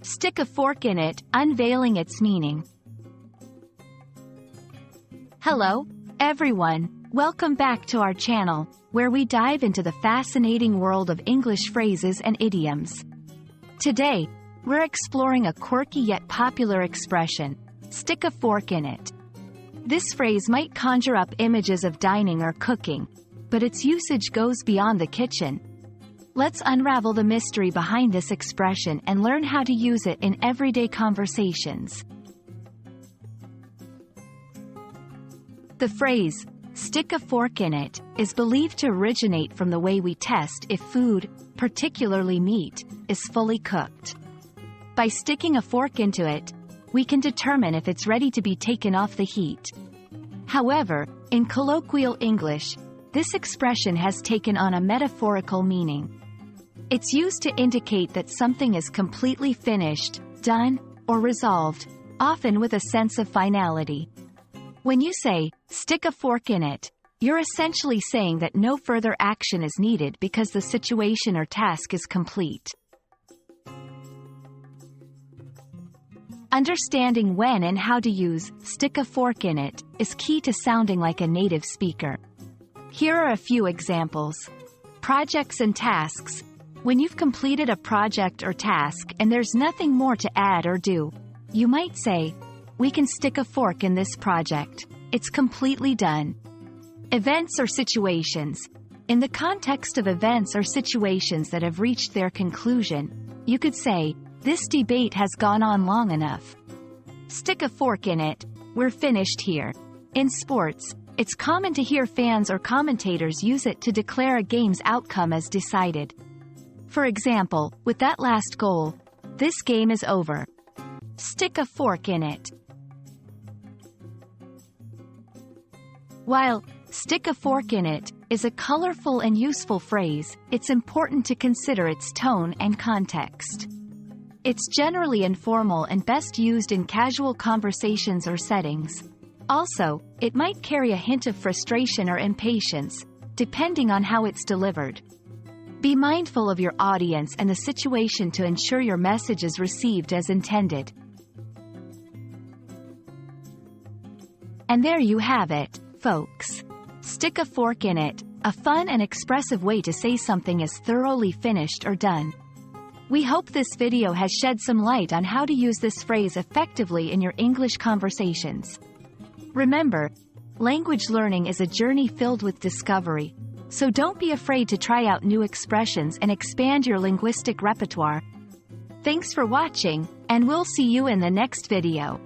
Stick a fork in it, unveiling its meaning. Hello, everyone. Welcome back to our channel, where we dive into the fascinating world of English phrases and idioms. Today, we're exploring a quirky yet popular expression, stick a fork in it. This phrase might conjure up images of dining or cooking, but its usage goes beyond the kitchen. Let's unravel the mystery behind this expression and learn how to use it in everyday conversations. The phrase, stick a fork in it, is believed to originate from the way we test if food, particularly meat, is fully cooked. By sticking a fork into it, we can determine if it's ready to be taken off the heat. However, in colloquial English, this expression has taken on a metaphorical meaning. It's used to indicate that something is completely finished, done, or resolved, often with a sense of finality. When you say, stick a fork in it, you're essentially saying that no further action is needed because the situation or task is complete. Understanding when and how to use stick a fork in it is key to sounding like a native speaker. Here are a few examples. Projects and tasks. When you've completed a project or task and there's nothing more to add or do, you might say, we can stick a fork in this project. It's completely done. Events or situations. In the context of events or situations that have reached their conclusion, you could say, this debate has gone on long enough. Stick a fork in it, we're finished here. In sports, it's common to hear fans or commentators use it to declare a game's outcome as decided. For example, with that last goal, this game is over. Stick a fork in it. While stick a fork in it is a colorful and useful phrase, it's important to consider its tone and context. It's generally informal and best used in casual conversations or settings. Also, it might carry a hint of frustration or impatience, depending on how it's delivered. Be mindful of your audience and the situation to ensure your message is received as intended. And there you have it, folks. Stick a fork in it, a fun and expressive way to say something is thoroughly finished or done. We hope this video has shed some light on how to use this phrase effectively in your English conversations. Remember, language learning is a journey filled with discovery, so don't be afraid to try out new expressions and expand your linguistic repertoire. Thanks for watching, and we'll see you in the next video.